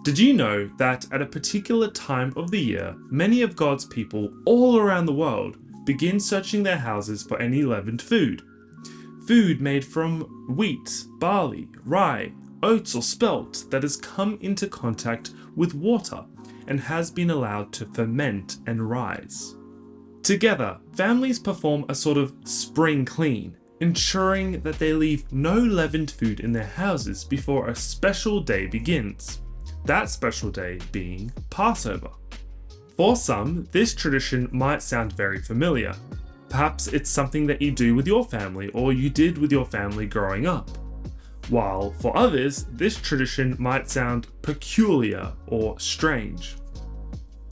Did you know that at a particular time of the year, many of God's people all around the world begin searching their houses for any leavened food? Food made from wheat, barley, rye, oats or spelt that has come into contact with water and has been allowed to ferment and rise. Together, families perform a sort of spring clean, ensuring that they leave no leavened food in their houses before a special day begins. That special day being Passover. For some, this tradition might sound very familiar. Perhaps it's something that you do with your family or you did with your family growing up. While for others, this tradition might sound peculiar or strange.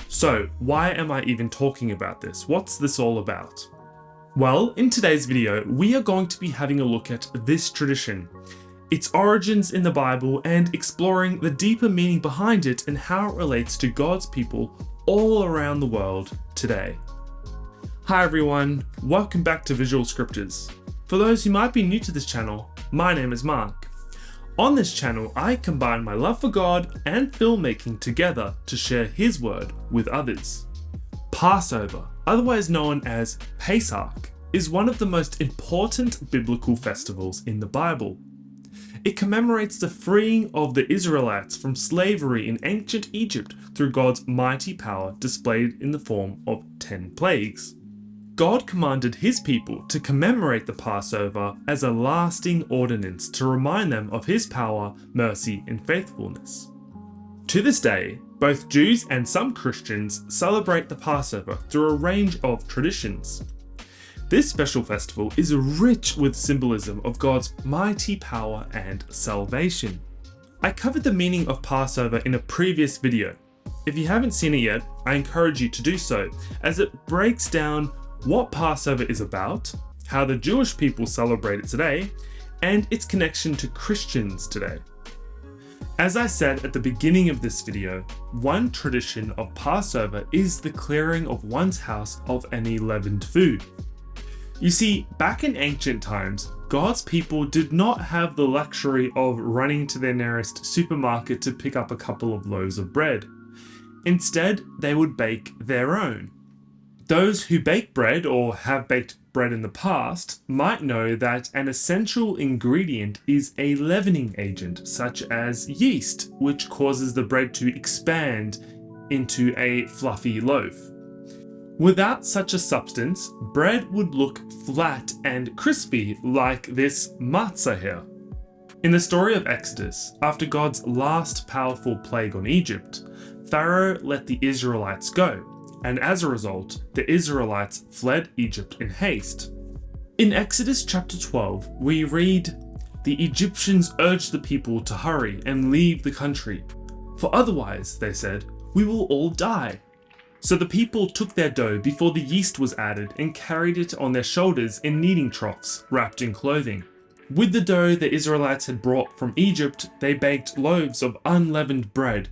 So, why am I even talking about this? What's this all about? Well, in today's video, we are going to be having a look at this tradition, its origins in the Bible, and exploring the deeper meaning behind it and how it relates to God's people all around the world today. Hi everyone, welcome back to Visual Scriptures. For those who might be new to this channel, my name is Mark. On this channel, I combine my love for God and filmmaking together to share His word with others. Passover, otherwise known as Pesach, is one of the most important biblical festivals in the Bible. It commemorates the freeing of the Israelites from slavery in ancient Egypt through God's mighty power displayed in the form of 10 plagues. God commanded His people to commemorate the Passover as a lasting ordinance to remind them of His power, mercy, and faithfulness. To this day, both Jews and some Christians celebrate the Passover through a range of traditions. This special festival is rich with symbolism of God's mighty power and salvation. I covered the meaning of Passover in a previous video. If you haven't seen it yet, I encourage you to do so, as it breaks down what Passover is about, how the Jewish people celebrate it today, and its connection to Christians today. As I said at the beginning of this video, one tradition of Passover is the clearing of one's house of any leavened food. You see, back in ancient times, God's people did not have the luxury of running to their nearest supermarket to pick up a couple of loaves of bread. Instead, they would bake their own. Those who bake bread or have baked bread in the past might know that an essential ingredient is a leavening agent, such as yeast, which causes the bread to expand into a fluffy loaf. Without such a substance, bread would look flat and crispy like this matzah here. In the story of Exodus, after God's last powerful plague on Egypt, Pharaoh let the Israelites go, and as a result, the Israelites fled Egypt in haste. In Exodus chapter 12, we read, "The Egyptians urged the people to hurry and leave the country, for otherwise, they said, we will all die." So the people took their dough before the yeast was added and carried it on their shoulders in kneading troughs, wrapped in clothing. With the dough the Israelites had brought from Egypt, they baked loaves of unleavened bread.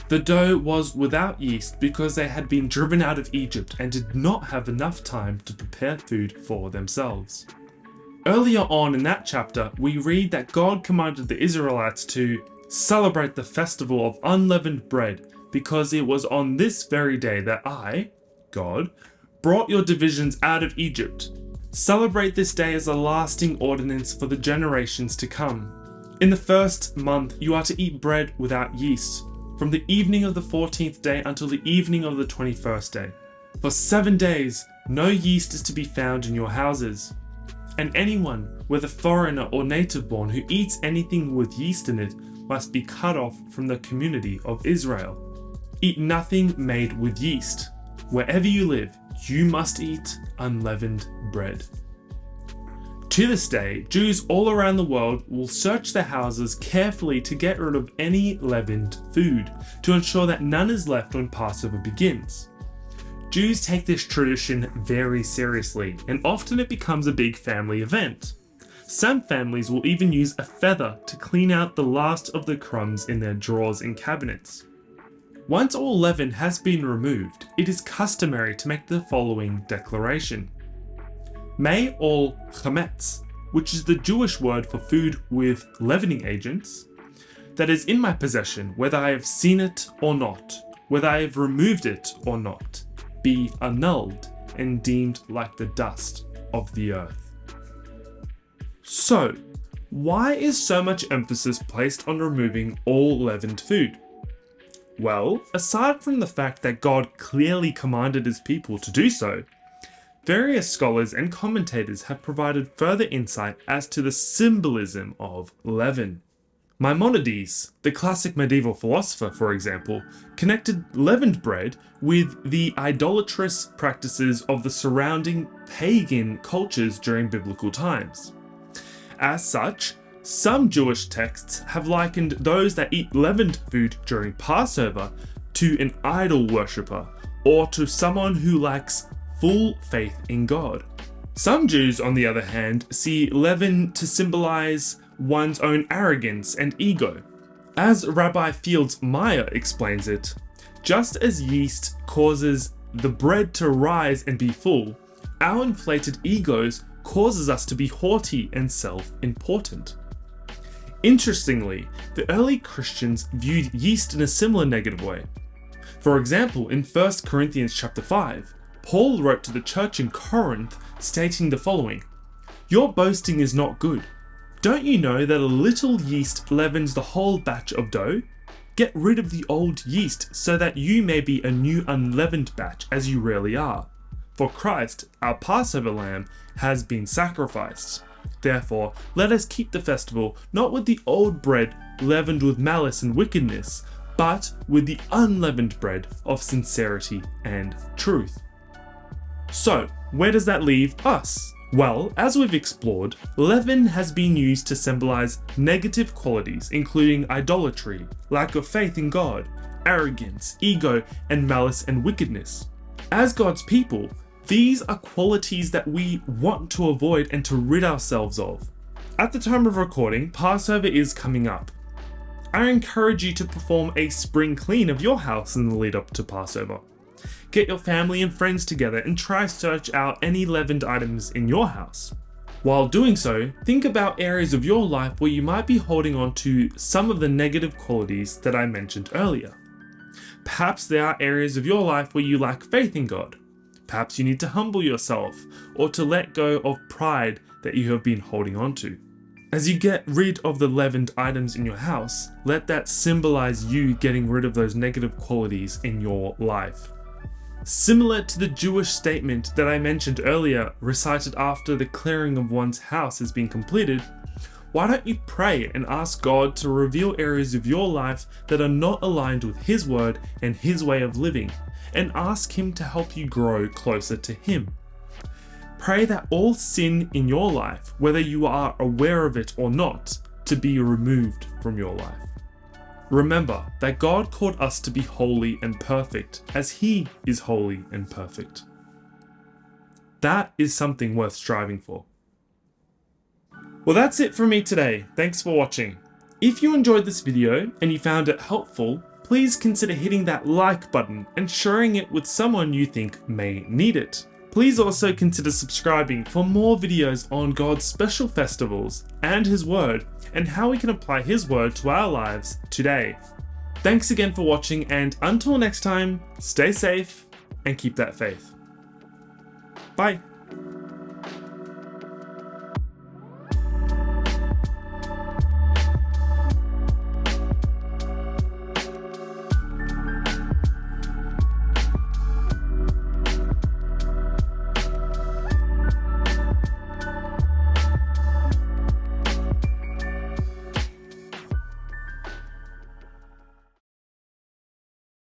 The dough was without yeast because they had been driven out of Egypt and did not have enough time to prepare food for themselves. Earlier on in that chapter, we read that God commanded the Israelites to celebrate the festival of unleavened bread because it was on this very day that I, God, brought your divisions out of Egypt. Celebrate this day as a lasting ordinance for the generations to come. In the first month, you are to eat bread without yeast, from the evening of the 14th day until the evening of the 21st day. For 7 days, no yeast is to be found in your houses. And anyone, whether foreigner or native born, who eats anything with yeast in it must be cut off from the community of Israel. Eat nothing made with yeast. Wherever you live, you must eat unleavened bread. To this day, Jews all around the world will search their houses carefully to get rid of any leavened food, to ensure that none is left when Passover begins. Jews take this tradition very seriously, and often it becomes a big family event. Some families will even use a feather to clean out the last of the crumbs in their drawers and cabinets. Once all leaven has been removed, it is customary to make the following declaration. May all commemorates, which is the Jewish word for food with leavening agents, that is in my possession, whether I have seen it or not, whether I have removed it or not, be annulled and deemed like the dust of the earth. So, why is so much emphasis placed on removing all leavened food? Well, aside from the fact that God clearly commanded his people to do so, various scholars and commentators have provided further insight as to the symbolism of leaven. Maimonides, the classic medieval philosopher, for example, connected leavened bread with the idolatrous practices of the surrounding pagan cultures during biblical times. As such, some Jewish texts have likened those that eat leavened food during Passover to an idol worshipper or to someone who lacks full faith in God. Some Jews, on the other hand, see leaven to symbolize one's own arrogance and ego. As Rabbi Fields Meyer explains it, just as yeast causes the bread to rise and be full, our inflated egos causes us to be haughty and self-important. Interestingly, the early Christians viewed yeast in a similar negative way. For example, in 1 Corinthians chapter 5, Paul wrote to the church in Corinth stating the following: "Your boasting is not good. Don't you know that a little yeast leavens the whole batch of dough? Get rid of the old yeast so that you may be a new unleavened batch as you really are. For Christ, our Passover lamb, has been sacrificed. Therefore, let us keep the festival not with the old bread leavened with malice and wickedness, but with the unleavened bread of sincerity and truth." So, where does that leave us? Well, as we've explored, leaven has been used to symbolize negative qualities including idolatry, lack of faith in God, arrogance, ego, and malice and wickedness. As God's people, these are qualities that we want to avoid and to rid ourselves of. At the time of recording, Passover is coming up. I encourage you to perform a spring clean of your house in the lead up to Passover. Get your family and friends together and try search out any leavened items in your house. While doing so, think about areas of your life where you might be holding on to some of the negative qualities that I mentioned earlier. Perhaps there are areas of your life where you lack faith in God. Perhaps you need to humble yourself or to let go of pride that you have been holding on to. As you get rid of the leavened items in your house, let that symbolize you getting rid of those negative qualities in your life. Similar to the Jewish statement that I mentioned earlier, recited after the clearing of one's house has been completed, why don't you pray and ask God to reveal areas of your life that are not aligned with His word and His way of living, and ask Him to help you grow closer to Him. Pray that all sin in your life, whether you are aware of it or not, to be removed from your life. Remember that God called us to be holy and perfect, as He is holy and perfect. That is something worth striving for. Well, that's it from me today. Thanks for watching. If you enjoyed this video and you found it helpful, please consider hitting that like button and sharing it with someone you think may need it. Please also consider subscribing for more videos on God's special festivals and His Word and how we can apply His Word to our lives today. Thanks again for watching, and until next time, stay safe and keep that faith. Bye.